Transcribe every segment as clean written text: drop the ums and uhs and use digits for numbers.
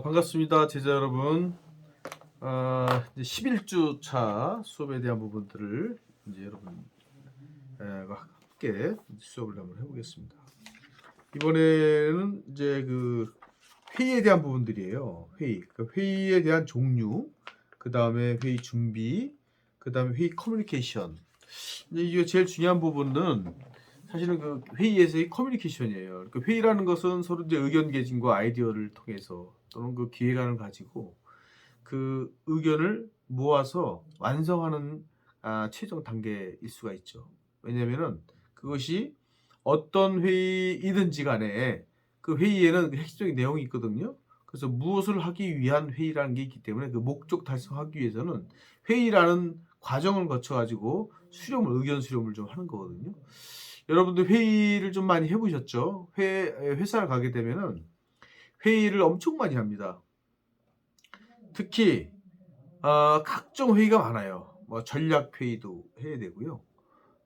반갑습니다, 제자 여러분. 이제 11주 차 수업에 대한 부분들을 이제 여러분과 함께 수업을 한번 해보겠습니다. 이번에는 이제 그 회의에 대한 부분들이에요. 그 회의에 대한 종류, 그 다음에 회의 준비, 그 다음에 회의 커뮤니케이션. 이제 이게 제일 중요한 부분은 사실은 그 회의에서의 커뮤니케이션이에요. 그 회의라는 것은 서로 이제 의견 개진과 아이디어를 통해서 또는 그 기획안을 가지고 그 의견을 모아서 완성하는 최종 단계일 수가 있죠. 왜냐면은 그것이 어떤 회의이든지 간에 그 회의에는 핵심적인 내용이 있거든요. 그래서 무엇을 하기 위한 회의라는 게 있기 때문에 그 목적 달성하기 위해서는 회의라는 과정을 거쳐 가지고 의견 수렴을 좀 하는 거거든요. 여러분들 회의를 좀 많이 해보셨죠? 회사를 가게 되면은 회의를 엄청 많이 합니다. 특히 각종 회의가 많아요. 뭐 전략 회의도 해야 되고요.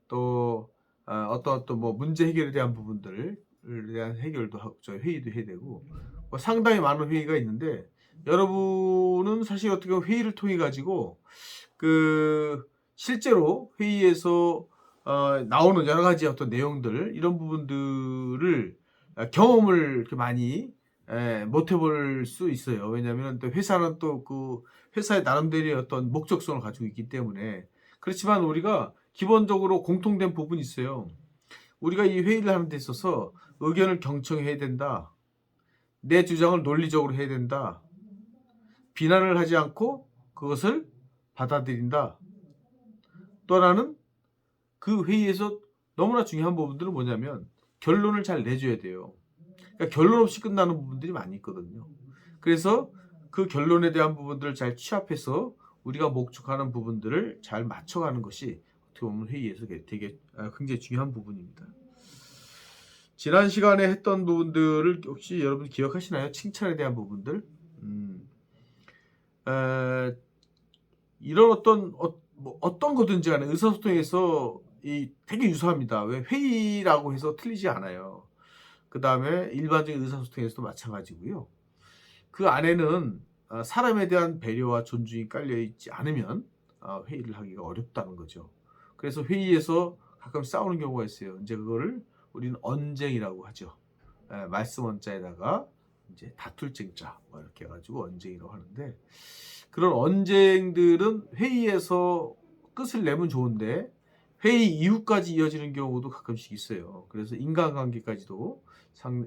또 어떤 뭐 문제 해결에 대한 부분들을 대한 회의도 해야 되고 뭐 상당히 많은 회의가 있는데 여러분은 사실 어떻게 보면 회의를 통해 가지고 그 실제로 회의에서 나오는 여러 가지 어떤 내용들 이런 부분들을 경험을 이렇게 많이 못 해볼 수 있어요. 왜냐하면 또 회사는 또 그 회사의 나름대로의 어떤 목적성을 가지고 있기 때문에. 그렇지만 우리가 기본적으로 공통된 부분이 있어요. 우리가 이 회의를 하는 데 있어서 의견을 경청해야 된다. 내 주장을 논리적으로 해야 된다. 비난을 하지 않고 그것을 받아들인다. 또 하나는 그 회의에서 너무나 중요한 부분들은 뭐냐면 결론을 잘 내줘야 돼요. 그러니까 결론 없이 끝나는 부분들이 많이 있거든요. 그래서 그 결론에 대한 부분들을 잘 취합해서 우리가 목적하는 부분들을 잘 맞춰가는 것이 어떻게 보면 회의에서 되게 굉장히 중요한 부분입니다. 지난 시간에 했던 부분들을 혹시 여러분 기억하시나요? 칭찬에 대한 부분들. 이런 어떤 거든지 간에 의사소통에서 되게 유사합니다. 왜 회의라고 해서 틀리지 않아요. 그 다음에 일반적인 의사소통에서도 마찬가지고요. 그 안에는 사람에 대한 배려와 존중이 깔려있지 않으면 회의를 하기가 어렵다는 거죠. 그래서 회의에서 가끔 싸우는 경우가 있어요. 이제 그거를 우리는 언쟁이라고 하죠. 말씀 원자에다가 이제 다툴 쟁자 뭐 이렇게 해가지고 언쟁이라고 하는데, 그런 언쟁들은 회의에서 끝을 내면 좋은데 회의 이후까지 이어지는 경우도 가끔씩 있어요. 그래서 인간관계까지도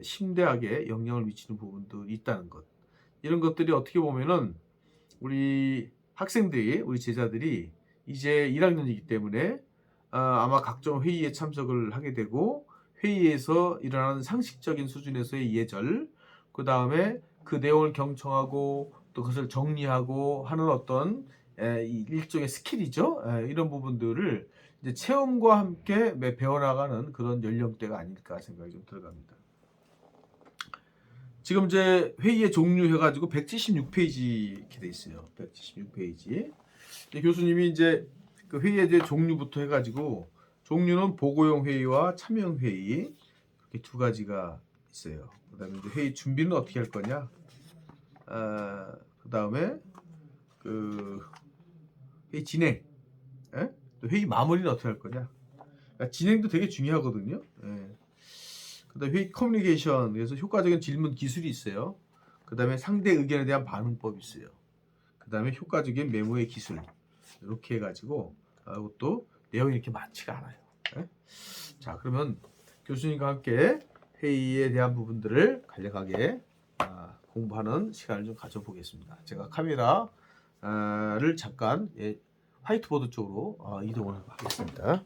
심대하게 영향을 미치는 부분도 있다는 것. 이런 것들이 어떻게 보면은 우리 학생들이, 우리 제자들이 이제 1학년이기 때문에 아마 각종 회의에 참석을 하게 되고 회의에서 일어나는 상식적인 수준에서의 예절, 그 다음에 그 내용을 경청하고 또 그것을 정리하고 하는 어떤 일종의 스킬이죠. 이런 부분들을 이제 체험과 함께 배워나가는 그런 연령대가 아닐까 생각이 좀 들어갑니다. 지금 이제 회의의 종류 해가지고 176페이지 이렇게 돼 있어요. 176페이지. 교수님이 이제 그 회의의 이제 종류부터 해가지고 종류는 보고형 회의와 참여형 회의 이렇게 두 가지가 있어요. 그다음에 이제 회의 준비는 어떻게 할 거냐? 그다음에 그 회의 진행, 또 회의 마무리는 어떻게 할 거냐? 그러니까 진행도 되게 중요하거든요. 그다음에 회의 커뮤니케이션, 그래서 효과적인 질문 기술이 있어요. 그다음에 상대 의견에 대한 반응법이 있어요. 그다음에 효과적인 메모의 기술, 이렇게 해가지고 이것도 내용이 이렇게 많지가 않아요. 자, 그러면 교수님과 함께 회의에 대한 부분들을 간략하게 공부하는 시간을 좀 가져보겠습니다. 제가 카메라를 잠깐 화이트보드 쪽으로 이동을 하겠습니다.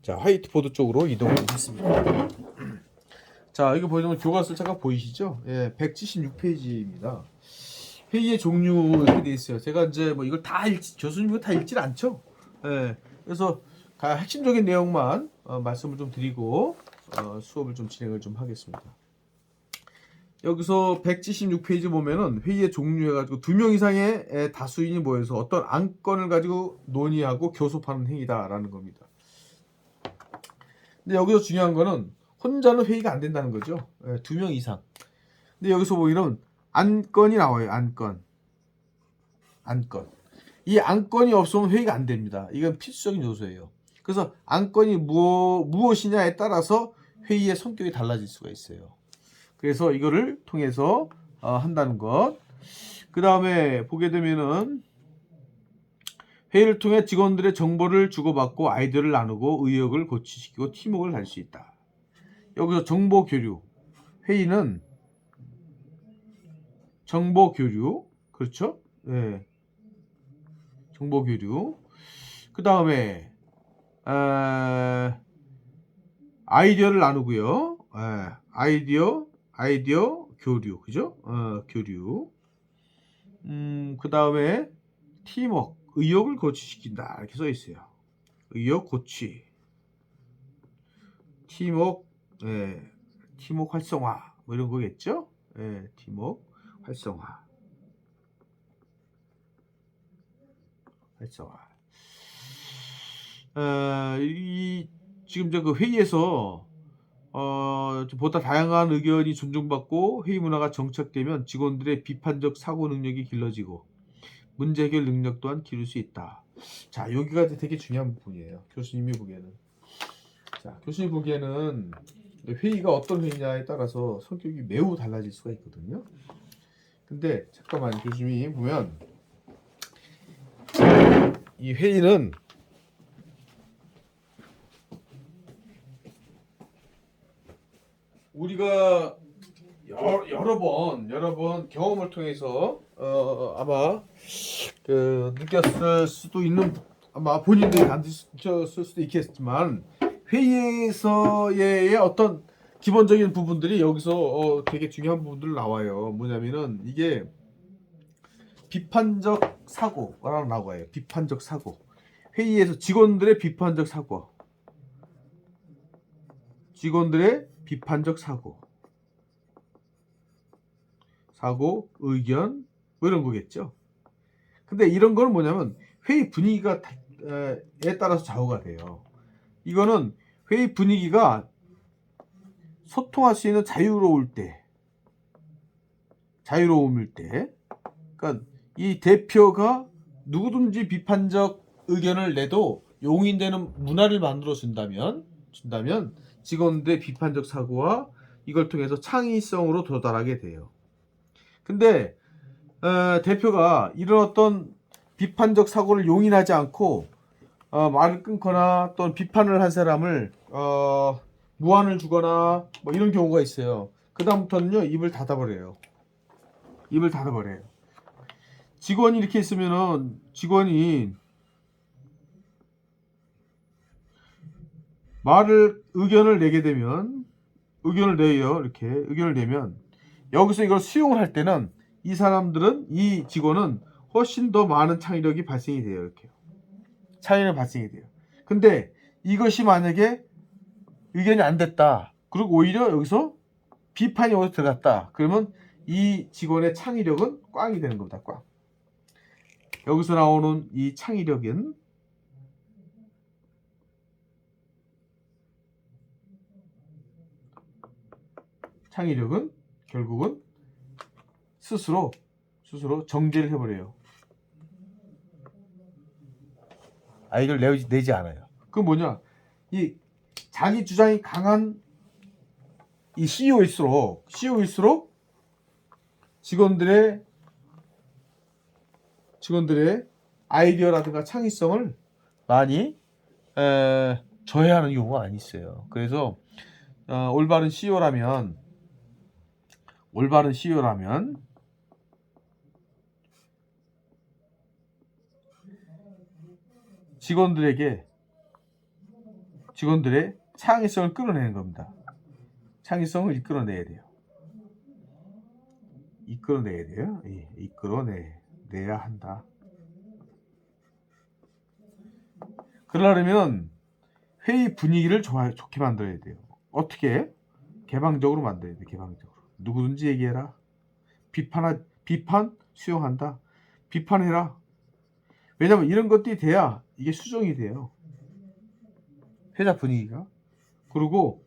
자, 화이트보드 쪽으로 이동을 했습니다. 자, 여기 보시면 교과서 잠깐 보이시죠? 176페이지입니다. 회의의 종류 이렇게 돼 있어요. 제가 이제 뭐 이걸 교수님 이거 다 읽질 않죠? 그래서 핵심적인 내용만 말씀을 좀 드리고 수업을 좀 진행을 좀 하겠습니다. 여기서 176페이지 보면은 회의의 종류해가지고 2명 이상의 다수인이 모여서 어떤 안건을 가지고 논의하고 교섭하는 행위다라는 겁니다. 근데 여기서 중요한 거는 혼자는 회의가 안 된다는 거죠. 2명 이상. 근데 여기서 보이는 안건이 나와요. 안건. 이 안건이 없으면 회의가 안 됩니다. 이건 필수적인 요소예요. 그래서 안건이 무엇이냐에 따라서 회의의 성격이 달라질 수가 있어요. 그래서 이거를 통해서 한다는 것. 그 다음에 보게 되면은 회의를 통해 직원들의 정보를 주고받고 아이디어를 나누고 의욕을 고취시키고 팀워크를 할 수 있다. 여기서 정보 교류. 회의는 정보 교류. 그렇죠? 네. 정보 교류. 그 다음에 아이디어를 나누고요. 아이디어 교류. 그죠? 교류. 그 다음에 팀워크. 의욕을 고취시킨다. 이렇게 써 있어요. 의욕 고취. 팀워크. 팀워크 활성화. 뭐 이런 거겠죠? 팀워크 활성화. 지금 그 회의에서 보다 다양한 의견이 존중받고 회의 문화가 정착되면 직원들의 비판적 사고 능력이 길러지고 문제 해결 능력 또한 기를 수 있다. 자, 여기가 되게 중요한 부분이에요. 교수님이 보기에는. 자, 교수님이 보기에는 회의가 어떤 회의냐에 따라서 성격이 매우 달라질 수가 있거든요. 근데 잠깐만, 교수님이 보면 이 회의는 우리가 여러 번 경험을 통해서 아마 느꼈을 수도 있는, 아마 본인들이 안 느꼈을 수도 있겠지만 회의에서의 어떤 기본적인 부분들이 여기서 되게 중요한 부분들 나와요. 뭐냐면은 이게 비판적 사고라고 나와요. 비판적 사고. 회의에서 직원들의 비판적 사고. 직원들의 비판적 사고, 의견 뭐 이런 거겠죠. 근데 이런 거는 뭐냐면 회의 분위기가 에 따라서 좌우가 돼요. 이거는 회의 분위기가 소통할 수 있는 자유로움일 때, 그러니까 이 대표가 누구든지 비판적 의견을 내도 용인되는 문화를 만들어 준다면 직원들의 비판적 사고와 이걸 통해서 창의성으로 도달하게 돼요. 근데 대표가 이런 어떤 비판적 사고를 용인하지 않고 말을 끊거나 또는 비판을 한 사람을 무안을 주거나 뭐 이런 경우가 있어요. 그 다음부터는요, 입을 닫아버려요. 직원이 이렇게 있으면은 직원이 의견을 내면 여기서 이걸 수용을 할 때는 이 직원은 훨씬 더 많은 창의력이 발생이 돼요. 이렇게 창의력이 발생이 돼요. 근데 이것이 만약에 의견이 안 됐다, 그리고 오히려 여기서 비판이 여기서 들어갔다, 그러면 이 직원의 창의력은 꽝이 되는 겁니다. 꽝. 여기서 나오는 이 창의력은 결국은 스스로 정지를 해버려요. 아이디어를 내지 않아요. 그건 뭐냐? 이 자기 주장이 강한 이 CEO일수록 직원들의 아이디어라든가 창의성을 많이 저해하는 경우가 많이 있어요. 그래서 올바른 CEO라면 직원들의 창의성을 끌어내는 겁니다. 창의성을 이끌어내야 돼요. 이끌어내야 한다. 그러려면 회의 분위기를 좋게 만들어야 돼요. 어떻게? 개방적으로 만들어야 돼요. 누구든지 얘기해라. 비판 수용한다. 비판해라. 왜냐면 이런 것들이 돼야 이게 수정이 돼요. 회사 분위기가. 그리고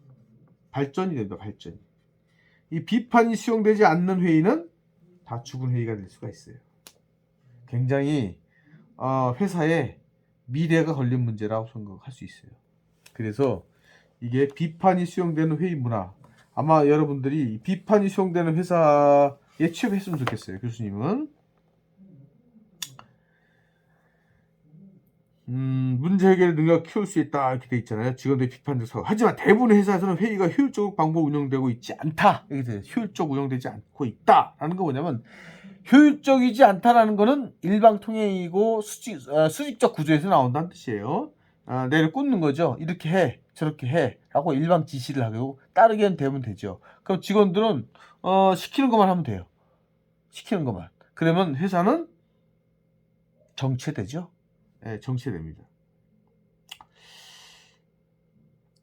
발전이 된다. 발전이. 이 비판이 수용되지 않는 회의는 다 죽은 회의가 될 수가 있어요. 굉장히 회사의 미래가 걸린 문제라고 생각할 수 있어요. 그래서 이게 비판이 수용되는 회의 문화. 아마 여러분들이 비판이 수용되는 회사에 취업했으면 좋겠어요. 교수님은. 문제 해결 능력 키울 수 있다 이렇게 돼 있잖아요. 직원들의 비판적 사고. 하지만 대부분의 회사에서는 회의가 효율적 방법 운영되고 있지 않다. 이렇게 돼요. 효율적 운영되지 않고 있다라는 거 뭐냐면 효율적이지 않다라는 거는 일방통행이고 수직적 구조에서 나온다는 뜻이에요. 내를 꽂는 거죠. 이렇게 해, 저렇게 해 라고 일방 지시를 하고 따르게 되면 되죠. 그럼 직원들은 시키는 것만 하면 돼요. 시키는 것만. 그러면 회사는 정체되죠. 네, 정체됩니다.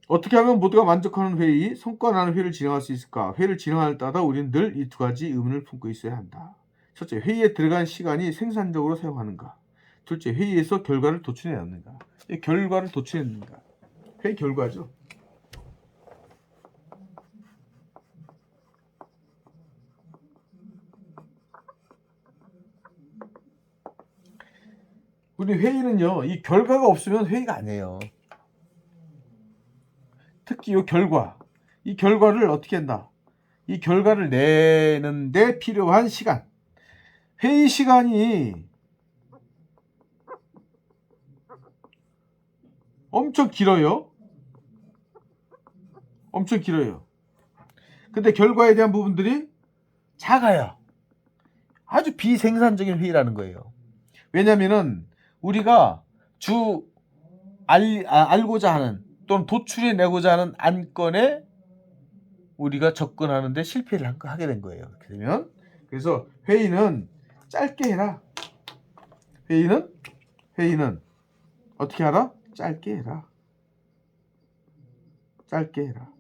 어떻게 하면 모두가 만족하는 회의, 성과 나는 회의를 진행할 수 있을까? 회의를 진행할 때마다 우리는 늘 이 두 가지 의문을 품고 있어야 한다. 첫째, 회의에 들어간 시간이 생산적으로 사용하는가? 둘째, 회의에서 결과를 도출해내는가? 결과를 도출해내는가? 회의 결과죠. 우리 회의는요, 이 결과가 없으면 회의가 아니에요. 특히 이 결과를 어떻게 한다? 이 결과를 내는데 필요한 시간. 회의 시간이 엄청 길어요. 엄청 길어요. 근데 결과에 대한 부분들이 작아요. 아주 비생산적인 회의라는 거예요. 왜냐면은 우리가 알고자 하는 또는 도출해내고자 하는 안건에 우리가 접근하는데 실패를 하게 된 거예요. 그렇게 되면. 그래서 회의는 짧게 해라. 회의는 어떻게 하라? 짧게 해라. 짧게 해라.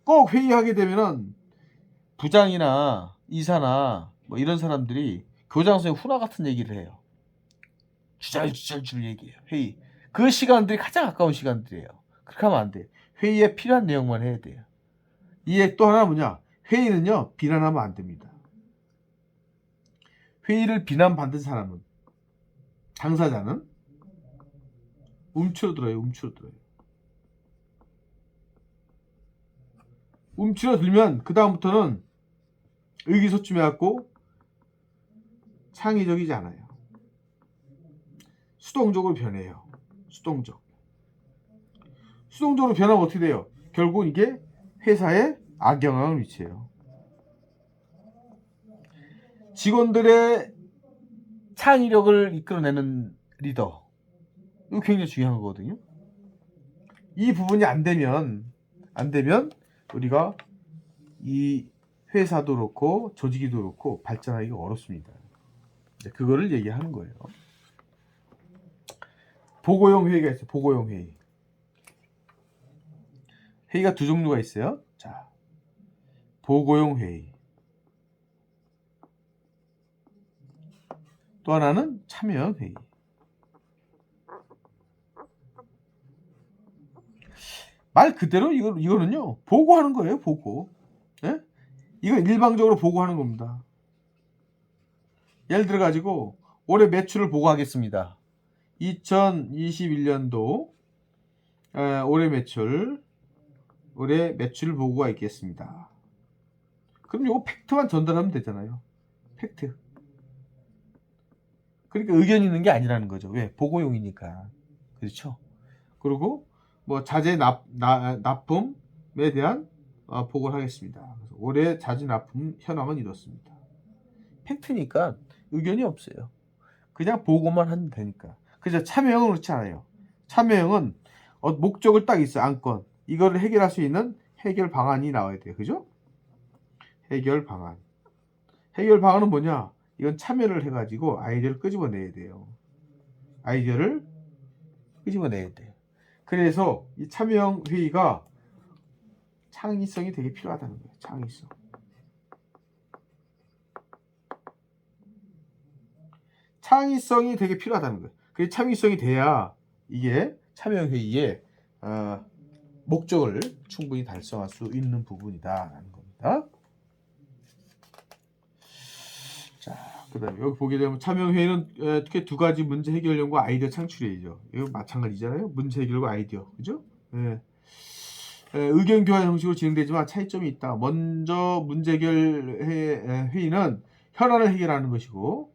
꼭 회의하게 되면은 부장이나 이사나 뭐 이런 사람들이 교장선생 훈화 같은 얘기를 해요. 주저주저 얘기해요. 회의. 그 시간들이 가장 아까운 시간들이에요. 그렇게 하면 안 돼요. 회의에 필요한 내용만 해야 돼요. 이에 또 하나 뭐냐? 회의는요, 비난하면 안 됩니다. 회의를 비난받는 사람은, 당사자는 움츠러들어요. 움츠러들면 그 다음부터는 의기소침해갖고 창의적이지 않아요. 수동적으로 변해요. 수동적으로 변하면 어떻게 돼요? 결국 이게 회사에 악영향을 미쳐요. 직원들의 창의력을 이끌어내는 리더. 이거 굉장히 중요한 거거든요. 이 부분이 안 되면 우리가 이 회사도 그렇고 조직이도 그렇고 발전하기가 어렵습니다. 그거를 얘기하는 거예요. 보고형 회의가 있어요. 보고형 회의. 회의가 두 종류가 있어요. 자, 보고형 회의. 또 하나는 참여형 회의. 말 그대로 이거는요. 보고하는 거예요. 보고. 예? 이건 일방적으로 보고하는 겁니다. 예를 들어 가지고 올해 매출을 보고하겠습니다. 2021년도 올해 매출 보고가 있겠습니다. 그럼 요거 팩트만 전달하면 되잖아요. 팩트. 그러니까 의견 있는 게 아니라는 거죠. 왜? 보고용이니까. 그렇죠? 그리고 뭐 자재 납품에 대한 보고를 하겠습니다. 그래서 올해 자재 납품 현황은 이렇습니다. 팩트니까 의견이 없어요. 그냥 보고만 하면 되니까. 그래서 참여형은 그렇지 않아요. 참여형은 목적을 딱 있어요. 안건. 이거를 해결할 수 있는 해결 방안이 나와야 돼요. 그죠? 해결 방안은 뭐냐? 이건 참여를 해가지고 아이디어를 끄집어내야 돼요. 그래서 이 참여형 회의가 창의성이 되게 필요하다는 거예요. 창의성. 창의성이 되게 필요하다는 거예요. 그 창의성이 돼야 이게 참여회의의 목적을 충분히 달성할 수 있는 부분이다라는 겁니다. 자, 그다음에 여기 보게 되면 참여회의는 특히 두 가지 문제 해결력과 아이디어 창출회의죠. 이거 마찬가지잖아요. 문제 해결과 아이디어, 그죠? 예. 의견 교환 형식으로 진행되지만 차이점이 있다. 먼저 문제 해결 회의는 현안을 해결하는 것이고,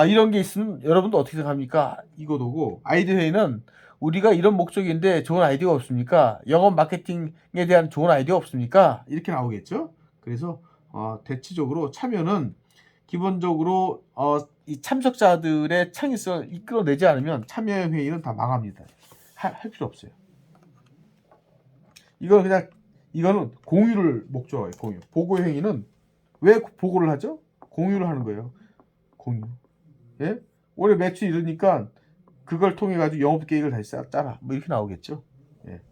이런 게 있으면 여러분도 어떻게 생각합니까? 이거도고, 아이디어 회의는 우리가 이런 목적인데 좋은 아이디어가 없습니까? 영업 마케팅에 대한 좋은 아이디어 없습니까? 이렇게 나오겠죠. 그래서 대체적으로 참여는 기본적으로 이 참석자들의 창의성을 이끌어내지 않으면 참여 회의는 다 망합니다. 할 필요 없어요. 이거는 공유를 목적으로 해요. 공유. 보고 행위는 왜 보고를 하죠? 공유를 하는 거예요. 공유. 예? 올해 매출 이르니까 그걸 통해 가지고 영업 계획을 다시 짜라. 뭐 이렇게 나오겠죠. 예.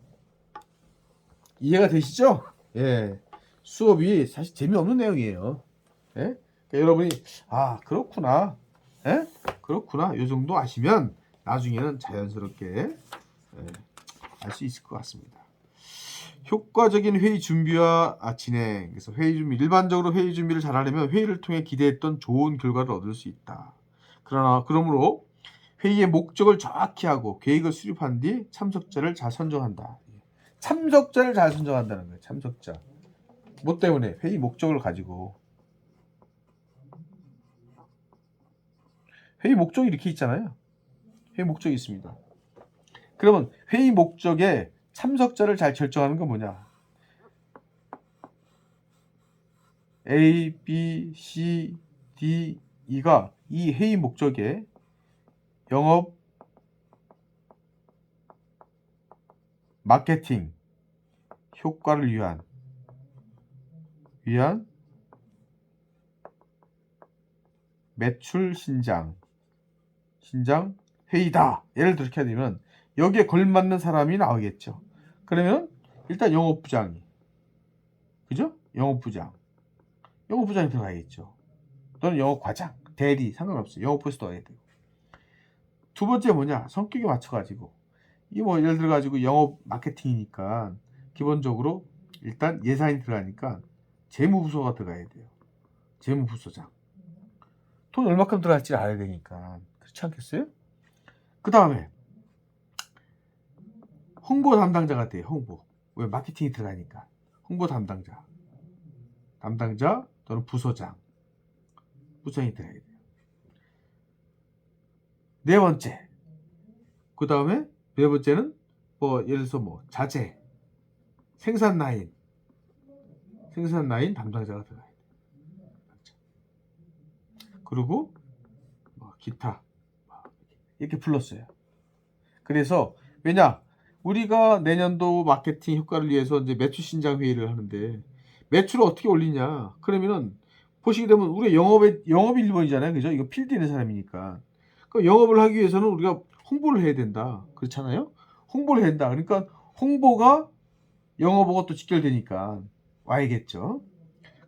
이해가 되시죠? 예. 수업이 사실 재미없는 내용이에요. 예? 그러니까 여러분이 그렇구나. 예? 그렇구나. 요 정도 아시면 나중에는 자연스럽게 알 수 있을 것 같습니다. 효과적인 회의 준비와 진행. 그래서 회의 준비, 일반적으로 회의 준비를 잘하려면 회의를 통해 기대했던 좋은 결과를 얻을 수 있다. 그러므로 회의의 목적을 정확히 하고 계획을 수립한 뒤 참석자를 잘 선정한다. 참석자를 잘 선정한다는 거예요. 참석자. 뭐 때문에? 회의 목적을 가지고. 회의 목적이 이렇게 있잖아요. 회의 목적이 있습니다. 그러면 회의 목적에 참석자를 잘 결정하는 건 뭐냐? A, B, C, D, E가 이 회의 목적에 영업, 마케팅, 효과를 위한 매출 신장 회의다. 예를 들어 이렇게 되면 여기에 걸맞는 사람이 나오겠죠. 그러면 일단 영업부장이, 그죠? 영업부장이 들어가야겠죠. 또는 영업과장, 대리 상관없어요. 영업부에서 넣어야 돼요. 두 번째 뭐냐? 성격에 맞춰가지고 이 뭐 예를 들어가지고 영업 마케팅이니까 기본적으로 일단 예산이 들어가니까 재무부서가 들어가야 돼요. 재무부서장. 돈 얼마큼 들어갈지 알아야 되니까. 그렇지 않겠어요? 그 다음에 홍보 담당자가 돼요. 홍보. 왜? 마케팅이 들어가니까. 홍보 담당자 또는 부서장이 들어가야 돼요. 네 번째. 그 다음에 네 번째는 예를 들어서 자재, 생산 라인 담당자가 들어가야 돼요. 그리고 기타 이렇게 불렀어요. 그래서 왜냐? 우리가 내년도 마케팅 효과를 위해서 이제 매출 신장 회의를 하는데 매출을 어떻게 올리냐? 그러면은 보시게 되면 우리 영업이 1번이잖아요. 그죠? 이거 필드 있는 사람이니까. 그 영업을 하기 위해서는 우리가 홍보를 해야 된다. 그렇잖아요? 홍보를 해야 된다. 그러니까 홍보가 영업하고 또 직결되니까 와야겠죠.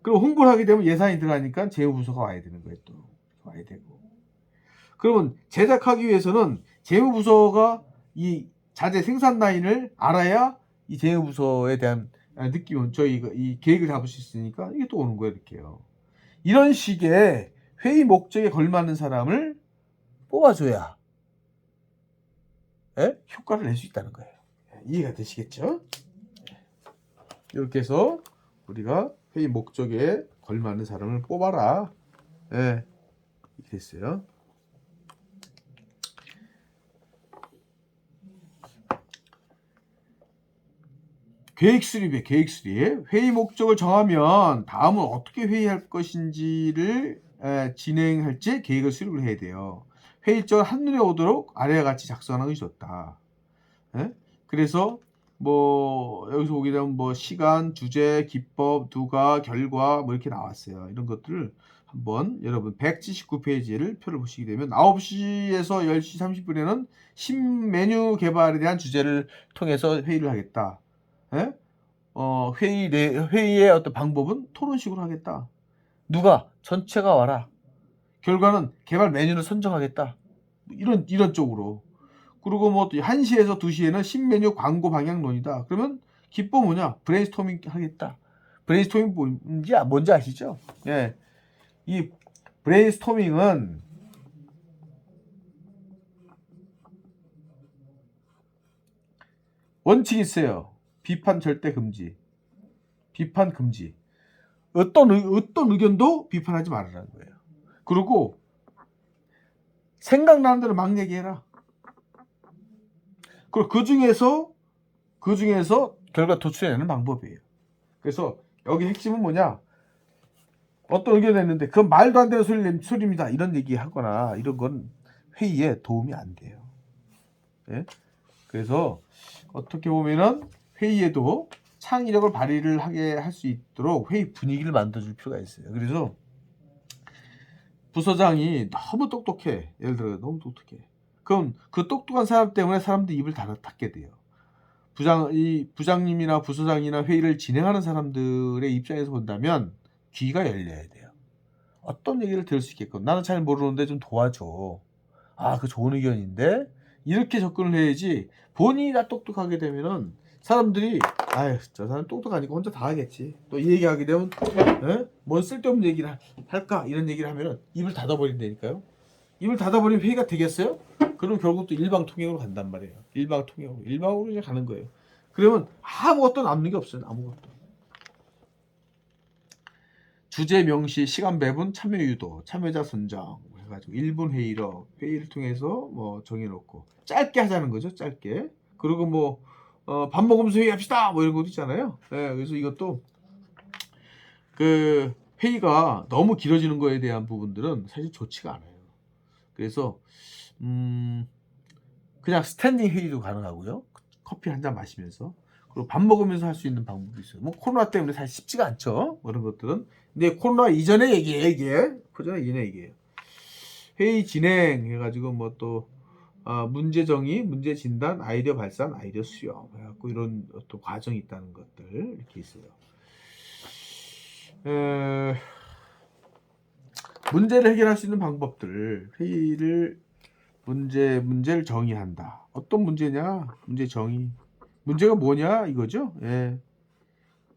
그리고 홍보를 하게 되면 예산이 들어가니까 재무부서가 와야 되는 거예요. 또 와야 되고. 그러면 제작하기 위해서는 재무부서가 이 자재 생산 라인을 알아야 이 재무부서에 대한 느낌은 저희가 이 계획을 잡을 수 있으니까 이게 또 오는 거예요. 이렇게요. 이런 식의 회의 목적에 걸맞는 사람을 뽑아줘야 효과를 낼 수 있다는 거예요. 이해가 되시겠죠? 이렇게 해서 우리가 회의 목적에 걸맞는 사람을 뽑아라. 이렇게 됐어요. 계획 수립이에요. 계획 수립. 회의 목적을 정하면 다음은 어떻게 회의할 것인지를 진행할지 계획을 수립을 해야 돼요. 회의 일정을 한눈에 오도록 아래와 같이 작성하는 것이 좋다. 그래서 여기서 보게 되면 시간, 주제, 기법, 누가, 결과 이렇게 나왔어요. 이런 것들을 한번 여러분 179페이지를 표를 보시게 되면 9시에서 10시 30분에는 신메뉴 개발에 대한 주제를 통해서 회의를 하겠다. 회의의 어떤 방법은 토론식으로 하겠다. 누가 전체가 와라. 결과는 개발 메뉴를 선정하겠다. 이런 쪽으로. 그리고 뭐 1시에서 2시에는 신메뉴 광고 방향론이다. 그러면 기법 뭐냐? 브레인스토밍 하겠다. 브레인스토밍 뭔지 아시죠? 예. 이 브레인스토밍은 원칙이 있어요. 비판 절대 금지. 비판 금지. 어떤 의견도 비판하지 말라는 거예요. 그리고 생각나는 대로 막 얘기해라. 그리고 그 중에서 결과 도출해내는 방법이에요. 그래서 여기 핵심은 뭐냐? 어떤 의견을 냈는데 그건 말도 안 되는 소리입니다. 이런 얘기하거나 이런 건 회의에 도움이 안 돼요. 예? 그래서 어떻게 보면은 회의에도 창의력을 발휘를 하게 할 수 있도록 회의 분위기를 만들어줄 필요가 있어요. 그래서 부서장이 너무 똑똑해. 예를 들어 너무 똑똑해. 그럼 그 똑똑한 사람 때문에 사람들이 입을 닫게 돼요. 부장님이나 부서장이나 회의를 진행하는 사람들의 입장에서 본다면 귀가 열려야 돼요. 어떤 얘기를 들을 수 있게끔. 나는 잘 모르는데 좀 도와줘. 아, 그 좋은 의견인데? 이렇게 접근을 해야지. 본인이 다 똑똑하게 되면은 사람들이 아유, 저 사람 똑똑하니까 혼자 다 하겠지. 또 이 얘기하게 되면 뭔 쓸데없는 얘기를 할까? 이런 얘기를 하면은 입을 닫아버린다니까요. 입을 닫아버리면 회의가 되겠어요? 그럼 결국 또 일방통행으로 간단 말이에요. 일방으로 이제 가는 거예요. 그러면 아무것도 남는 게 없어요. 아무것도. 주제 명시, 시간 배분, 참여 유도, 참여자 선정 해가지고 1분 회의를 통해서 뭐 정해놓고 짧게 하자는 거죠. 짧게. 그리고 뭐 밥 먹으면서 회의합시다. 뭐 이런 것도 있잖아요. 네, 그래서 이것도 그 회의가 너무 길어지는 거에 대한 부분들은 사실 좋지가 않아요. 그래서 그냥 스탠딩 회의도 가능하고요. 커피 한 잔 마시면서. 그리고 밥 먹으면서 할 수 있는 방법도 있어요. 뭐 코로나 때문에 사실 쉽지가 않죠. 그런 것들은. 근데 코로나 이전에 얘기해요. 이게. 코로나 이전에 얘기해요. 회의 진행 해가지고 뭐 또 문제 정의, 문제 진단, 아이디어 발산, 아이디어 수렴 해갖고 이런 또 과정이 있다는 것들 이렇게 있어요. 문제를 해결할 수 있는 방법들. 문제를 정의한다. 어떤 문제냐? 문제 정의. 문제가 뭐냐? 이거죠? 예.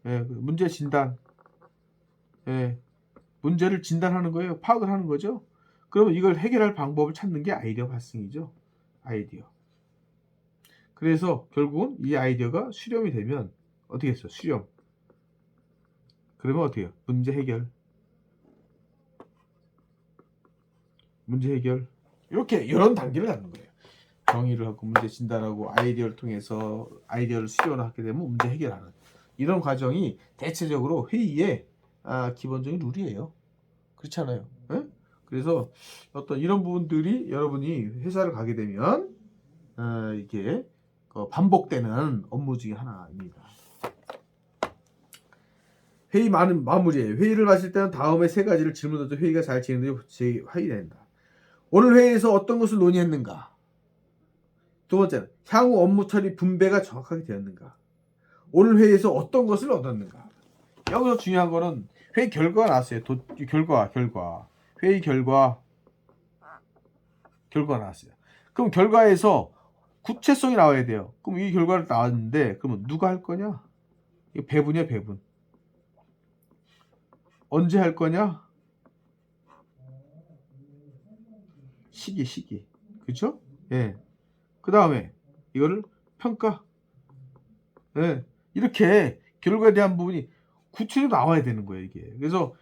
문제 진단. 예. 문제를 진단하는 거예요. 파악을 하는 거죠. 그러면 이걸 해결할 방법을 찾는 게 아이디어 발생이죠. 아이디어. 그래서 결국은 이 아이디어가 수렴이 되면 어떻게 했어요? 수렴. 그러면 어떻게 해요? 문제 해결. 이렇게 이런 단계를 갖는 거예요. 정의를 하고 문제 진단하고 아이디어를 통해서 아이디어를 수렴하게 되면 문제 해결하는 이런 과정이 대체적으로 회의의 기본적인 룰이에요. 그렇잖아요. 네? 그래서 어떤 이런 부분들이 여러분이 회사를 가게 되면 이게 반복되는 업무 중에 하나입니다. 회의 마무리예요. 회의를 마칠 때는 다음에 세 가지를 질문해도 회의가 잘 진행되고 회의된다. 오늘 회의에서 어떤 것을 논의했는가? 두 번째는 향후 업무 처리 분배가 정확하게 되었는가? 오늘 회의에서 어떤 것을 얻었는가? 여기서 중요한 거는 회의 결과가 나왔어요. 회의 결과가 나왔어요. 그럼 결과에서 구체성이 나와야 돼요. 그럼 이 결과를 나왔는데 그러면 누가 할 거냐? 이거 배분이야, 배분. 언제 할 거냐? 시기. 그렇죠? 예. 그 다음에 이거를 평가. 예. 이렇게 결과에 대한 부분이 구체적으로 나와야 되는 거예요, 이게. 그래서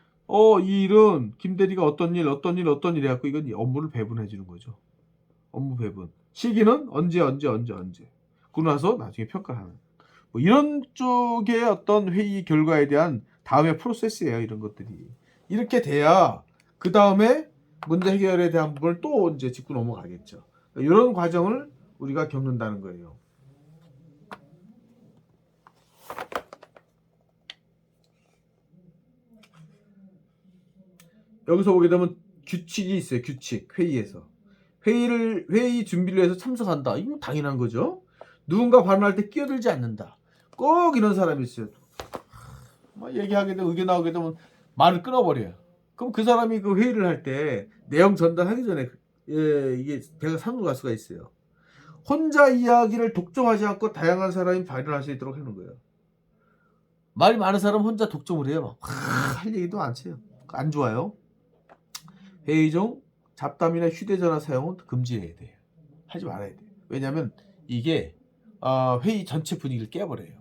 이 일은 김 대리가 어떤 일 해갖고 이건 업무를 배분해 주는 거죠. 업무 배분. 시기는 언제. 그러고 나서 나중에 평가하는. 뭐 이런 쪽의 어떤 회의 결과에 대한 다음에 프로세스예요, 이런 것들이. 이렇게 돼야 그 다음에 문제 해결에 대한 부분을 또 이제 짚고 넘어가겠죠. 이런 과정을 우리가 겪는다는 거예요. 여기서 보게 되면 규칙이 있어요. 규칙. 회의에서. 회의 준비를 해서 참석한다. 이건 당연한 거죠. 누군가 발언할 때 끼어들지 않는다. 꼭 이런 사람이 있어요. 뭐 얘기하게 되면 의견 나오게 되면 말을 끊어버려요. 그럼 그 사람이 그 회의를 할 때 내용 전달하기 전에 이게 배가 산으로 갈 수가 있어요. 혼자 이야기를 독점하지 않고 다양한 사람이 발언할 수 있도록 하는 거예요. 말이 많은 사람은 혼자 독점을 해요. 할 얘기도 많지요. 안 좋아요. 회의 중 잡담이나 휴대전화 사용은 금지해야 돼요. 하지 말아야 돼요. 왜냐하면 이게 회의 전체 분위기를 깨버려요.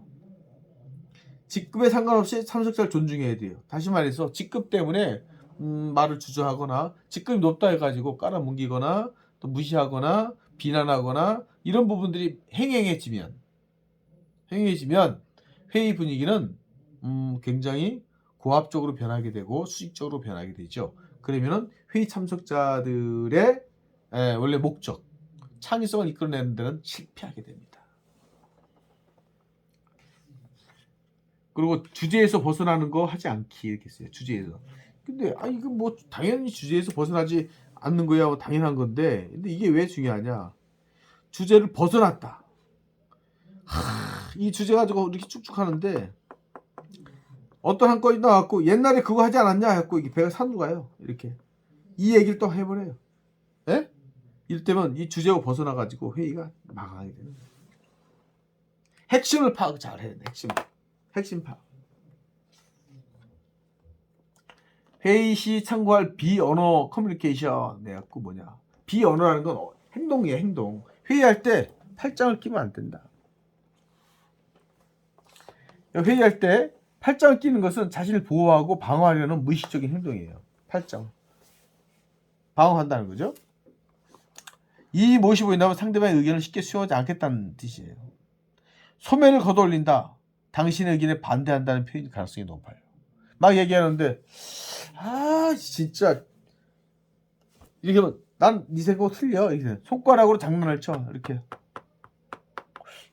직급에 상관없이 참석자를 존중해야 돼요. 다시 말해서 직급 때문에 말을 주저하거나 직급이 높다 해가지고 깔아뭉기거나 또 무시하거나 비난하거나 이런 부분들이 행행해지면 회의 분위기는 굉장히 고압적으로 변하게 되고 수직적으로 변하게 되죠. 그러면은 회의 참석자들의 원래 목적, 창의성을 이끌어내는 데는 실패하게 됩니다. 그리고 주제에서 벗어나는 거 하지 않기 이렇게 써요. 주제에서. 근데 이거 뭐 당연히 주제에서 벗어나지 않는 거야 뭐 당연한 건데, 근데 이게 왜 중요하냐? 주제를 벗어났다. 이 주제 가지고 이렇게 쭉쭉 하는데 어떤 한 건이 나왔고 옛날에 그거 하지 않았냐 했고 이게 배가 산으로 가요. 이렇게 이 얘기를 또 해버려요. 예? 이를테면 이 주제가 벗어나가지고 회의가 망하게 되는 거예요. 핵심을 파악 잘 해야 돼. 핵심 파악. 회의 시 참고할 비언어 커뮤니케이션 내갖고 뭐냐? 비언어라는 건 행동이에요. 행동. 회의할 때 팔짱을 끼면 안 된다. 회의할 때 팔짱을 끼는 것은 자신을 보호하고 방어하려는 무의식적인 행동이에요. 팔짱. 방어한다는 거죠. 이 모습이 보인다면 상대방의 의견을 쉽게 수용하지 않겠다는 뜻이에요. 소매를 걷어올린다. 당신의 의견에 반대한다는 표현일 가능성이 높아요. 막 얘기하는데 진짜 이렇게 하면 난 네 생각 틀려. 이렇게 손가락으로 장난을 쳐. 이렇게.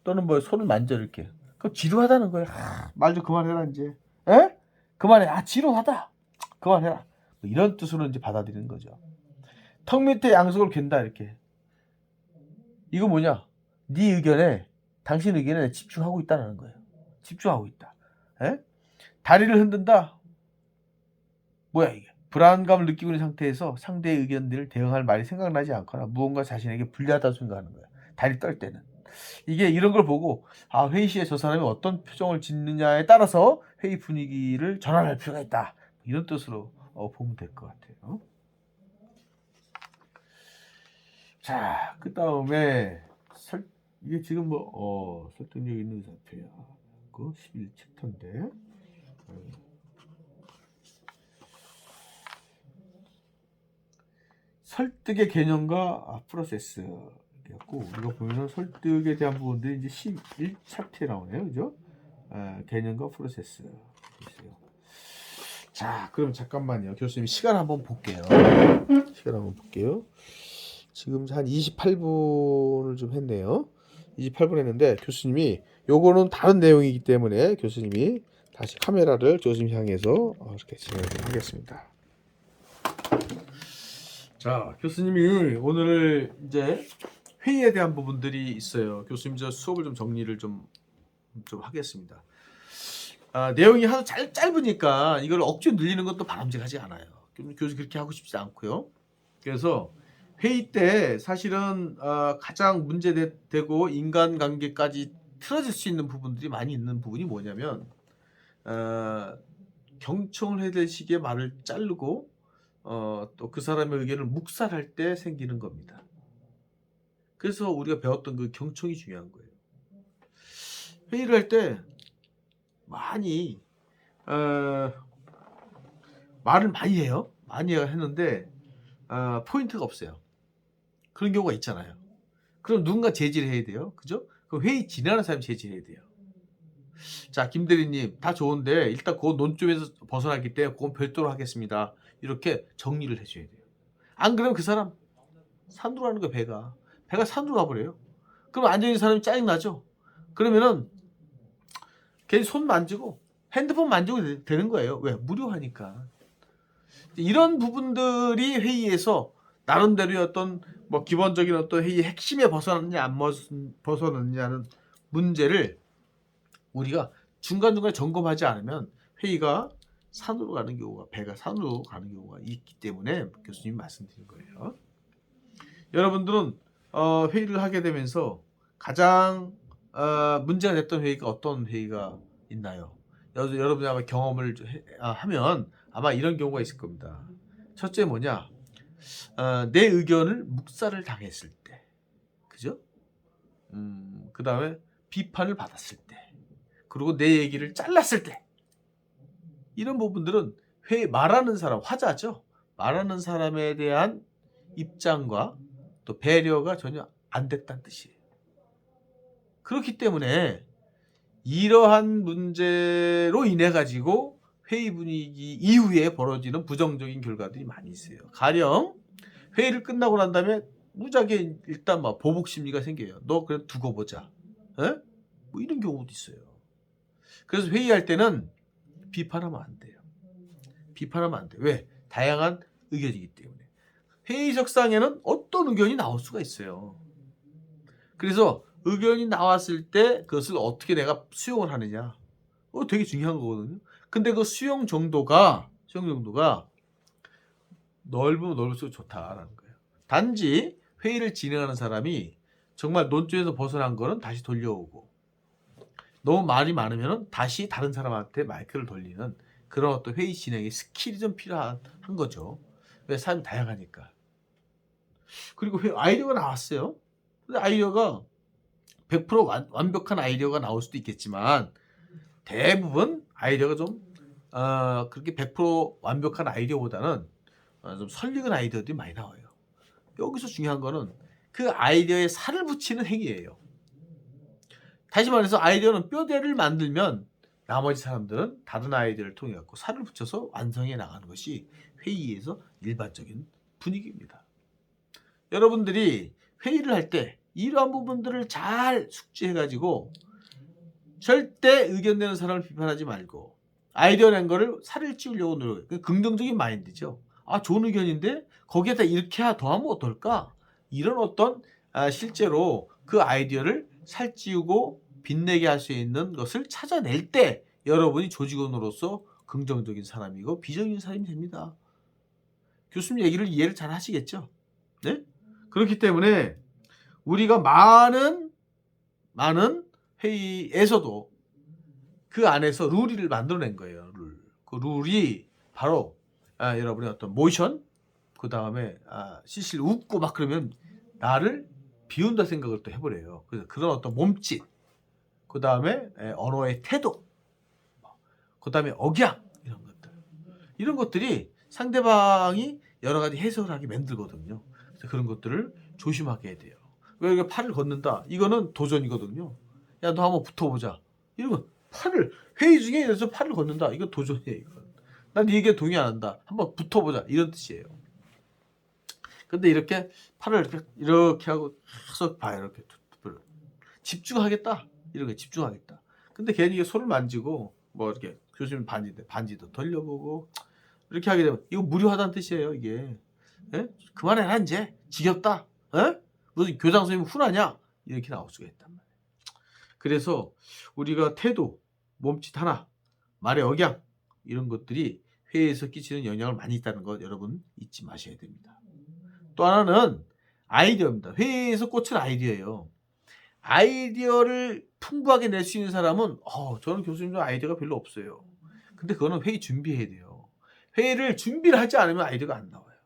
또는 뭐 손을 만져 이렇게. 그럼 지루하다는 거예요. 말 좀 그만해라 이제. 에? 그만해. 지루하다. 그만해라. 뭐 이런 뜻으로 이제 받아들이는 거죠. 턱 밑에 양속을 갠다 이렇게. 이거 뭐냐? 네 의견에 당신 의견에 집중하고 있다는 거예요. 집중하고 있다. 에? 다리를 흔든다. 뭐야 이게? 불안감을 느끼고 있는 상태에서 상대의 의견들을 대응할 말이 생각나지 않거나 무언가 자신에게 불리하다고 생각하는 거예요. 다리 떨 때는. 이게 이런 걸 보고 회의 시에 저 사람이 어떤 표정을 짓느냐에 따라서 회의 분위기를 전환할 필요가 있다. 이런 뜻으로 보면 될 것 같아요. 자, 그 다음에 이게 지금 설득력 있는 의사표야. 그 11챕터인데. 설득의 개념과 프로세스. 고 우리가 보면은 설득에 대한 부분들이 이제 11챕터에 나오네요. 그죠? 개념과 프로세스 있어요. 자, 그럼 잠깐만요. 교수님 시간 한번 볼게요. 지금 한 28분을 좀 했네요. 28분 했는데 교수님이 요거는 다른 내용이기 때문에 교수님이 다시 카메라를 교수님 향해서 이렇게 진행을 하겠습니다. 자, 교수님이 오늘 이제 회의에 대한 부분들이 있어요. 교수님 저 수업을 좀 정리를 좀 하겠습니다. 내용이 하도 짧으니까 이걸 억지로 늘리는 것도 바람직하지 않아요. 교수 그렇게 하고 싶지 않고요. 그래서 회의 때 사실은 가장 문제되고 인간관계까지 틀어질 수 있는 부분들이 많이 있는 부분이 뭐냐면 경청을 해야 될 시기에 말을 자르고 또 그 사람의 의견을 묵살할 때 생기는 겁니다. 그래서 우리가 배웠던 그 경청이 중요한 거예요. 회의를 할 때 많이 말을 많이 해요. 많이 했는데 포인트가 없어요. 그런 경우가 있잖아요. 그럼 누군가 제지를 해야 돼요. 그죠? 그럼 회의 진행하는 사람이 제지해야 돼요. 자, 김 대리님 다 좋은데 일단 그 논점에서 벗어났기 때문에 그건 별도로 하겠습니다. 이렇게 정리를 해줘야 돼요. 안 그러면 그 사람 산으로 가는 거예요. 배가 산으로 가버려요. 그럼 앉아있는 사람이 짜증나죠. 그러면은 괜히 손 만지고 핸드폰 만지고 되는 거예요. 왜? 무료하니까. 이런 부분들이 회의에서 나름대로의 어떤 뭐 기본적인 어떤 회의의 핵심에 벗어났느냐 안 벗어났느냐는 문제를 우리가 중간중간에 점검하지 않으면 회의가 산으로 가는 경우가, 배가 산으로 가는 경우가 있기 때문에 교수님이 말씀드린 거예요. 여러분들은 회의를 하게 되면서 가장 문제가 됐던 회의가 어떤 회의가 있나요? 여러분이 아마 경험을 하면 아마 이런 경우가 있을 겁니다. 첫째 뭐냐? 내 의견을 묵살을 당했을 때, 그죠? 그 다음에 비판을 받았을 때, 그리고 내 얘기를 잘랐을 때, 이런 부분들은 말하는 사람, 화자죠. 말하는 사람에 대한 입장과 또 배려가 전혀 안 됐다는 뜻이에요. 그렇기 때문에 이러한 문제로 인해 가지고 회의 분위기 이후에 벌어지는 부정적인 결과들이 많이 있어요. 가령 회의를 끝나고 난 다음에 무작위 일단 막 보복 심리가 생겨요. 너 그냥 두고 보자. 에? 뭐 이런 경우도 있어요. 그래서 회의할 때는 비판하면 안 돼요. 비판하면 안 돼요. 왜? 다양한 의견이기 때문에. 회의석상에는 어떤 의견이 나올 수가 있어요. 그래서 의견이 나왔을 때 그것을 어떻게 내가 수용을 하느냐. 되게 중요한 거거든요. 근데 그 수용 정도가 넓으면 넓을수록 좋다라는 거예요. 단지 회의를 진행하는 사람이 정말 논점에서 벗어난 거는 다시 돌려오고, 너무 말이 많으면 다시 다른 사람한테 마이크를 돌리는 그런 어떤 회의 진행의 스킬이 좀 필요한 거죠. 왜? 사람이 다양하니까. 그리고 아이디어가 나왔어요. 근데 아이디어가 100% 완벽한 아이디어가 나올 수도 있겠지만, 대부분 아이디어가 좀 그렇게 100% 완벽한 아이디어보다는 좀 설익은 아이디어들이 많이 나와요. 여기서 중요한 거는 그 아이디어에 살을 붙이는 행위예요. 다시 말해서 아이디어는 뼈대를 만들면 나머지 사람들은 다른 아이디어를 통해 갖고 살을 붙여서 완성해 나가는 것이 회의에서 일반적인 분위기입니다. 여러분들이 회의를 할 때 이러한 부분들을 잘 숙지해 가지고 절대 의견 내는 사람을 비판하지 말고 아이디어 낸 거를 살을 찌우려고 노력해요. 긍정적인 마인드죠. 좋은 의견인데 거기에다 이렇게 더하면 어떨까? 이런 어떤 실제로 그 아이디어를 살찌우고 빛내게 할 수 있는 것을 찾아낼 때 여러분이 조직원으로서 긍정적인 사람이고 비정적인 사람이 됩니다. 교수님 얘기를 이해를 잘 하시겠죠? 네? 그렇기 때문에 우리가 많은 회의에서도 그 안에서 룰을 만들어낸 거예요. 그 룰이 바로 여러분의 어떤 모션, 그 다음에 실실 웃고 막 그러면 나를 비운다 생각을 또 해버려요. 그래서 그런 어떤 몸짓, 그 다음에 언어의 태도, 그 다음에 억양, 이런 것들이 상대방이 여러 가지 해석을 하게 만들거든요. 그래서 그런 것들을 조심하게 해야 돼요. 왜 이렇게 팔을 걷는다? 이거는 도전이거든요. 야, 너 한번 붙어보자. 이런 거 회의 중에 이래서 팔을 걷는다. 이건 도전이에요. 이건. 난 네 얘기에 동의 안 한다. 한번 붙어보자. 이런 뜻이에요. 근데 이렇게 팔을 이렇게 하고 계속 봐요. 이렇게 집중하겠다. 이렇게 집중하겠다. 근데 괜히 손을 만지고 뭐 이렇게 교수님 반지도 돌려보고 이렇게 하게 되면 이거 무료하다는 뜻이에요. 이게. 에? 그만해라 이제. 지겹다. 에? 무슨 교장 선생님 훈하냐? 이렇게 나올 수가 있단 말이에요. 그래서 우리가 태도, 몸짓 하나, 말의 억양 이런 것들이 회의에서 끼치는 영향을 많이 있다는 것 여러분 잊지 마셔야 됩니다. 또 하나는 아이디어입니다. 회의에서 꽂힌 아이디어예요. 아이디어를 풍부하게 낼 수 있는 사람은 저는 교수님도 아이디어가 별로 없어요. 근데 그거는 회의 준비해야 돼요. 회의를 준비를 하지 않으면 아이디어가 안 나와요.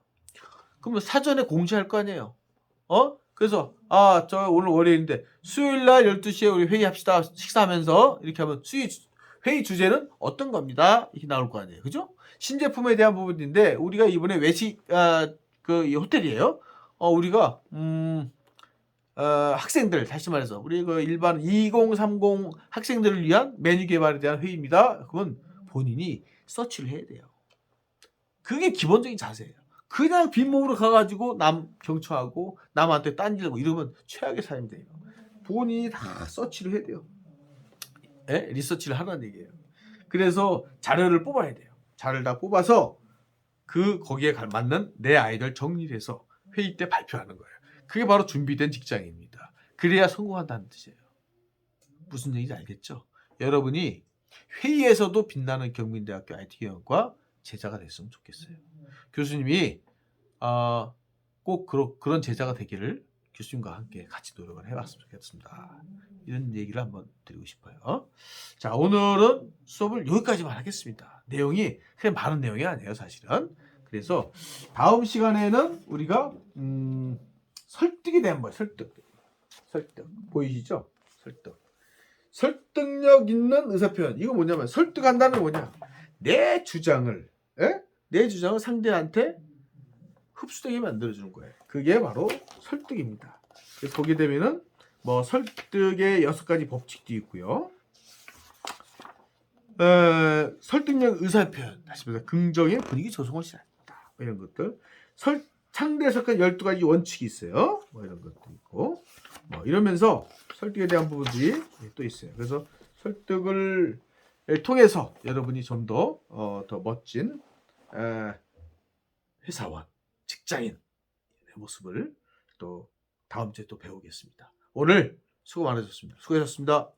그러면 사전에 공지할 거 아니에요. 그래서 저 오늘 월요일인데 수요일 날 12시에 우리 회의합시다. 식사하면서 이렇게 하면 회의 주제는 어떤 겁니다. 이렇게 나올 거 아니에요. 그죠? 신제품에 대한 부분인데 우리가 이번에 외식 이 호텔이에요. 우리가 학생들 다시 말해서 우리 그 일반 2030 학생들을 위한 메뉴 개발에 대한 회의입니다. 그건 본인이 서치를 해야 돼요. 그게 기본적인 자세예요. 그냥 빈몸으로 가가지고 남 경청하고 남한테 딴지르고 이러면 최악의 삶이 돼요. 본인이 다 서치를 해야 돼요. 리서치를 하라는 얘기예요. 그래서 자료를 뽑아야 돼요. 자료를 다 뽑아서 거기에 맞는 내 아이디어를 정리를 해서 회의 때 발표하는 거예요. 그게 바로 준비된 직장입니다. 그래야 성공한다는 뜻이에요. 무슨 얘기인지 알겠죠? 여러분이 회의에서도 빛나는 경민대학교 IT경영과 제자가 됐으면 좋겠어요. 교수님이 꼭 그런 제자가 되기를 교수님과 함께 같이 노력을 해봤으면 좋겠습니다. 이런 얘기를 한번 드리고 싶어요. 자, 오늘은 수업을 여기까지만 하겠습니다. 내용이 그냥 많은 내용이 아니에요, 사실은. 그래서 다음 시간에는 우리가 설득에 대한 거예요. 설득 보이시죠? 설득력 있는 의사표현. 이거 뭐냐면 설득한다는 건 뭐냐? 내 주장을 상대한테 흡수되게 만들어주는 거예요. 그게 바로 설득입니다. 그래서 보게 되면은 뭐 설득의 6가지 법칙도 있고요. 설득력 의사표현, 다시 말해서 긍정의 분위기 조성을 시작한다. 뭐 이런 것들. 상대 해석한 12가지 원칙이 있어요. 뭐 이런 것도 있고. 뭐 이러면서 설득에 대한 부분들이 또 있어요. 그래서 설득을 통해서 여러분이 좀 더 멋진 회사원, 직장인의 모습을 또 다음 주에 또 배우겠습니다. 오늘 수고 많으셨습니다. 수고하셨습니다.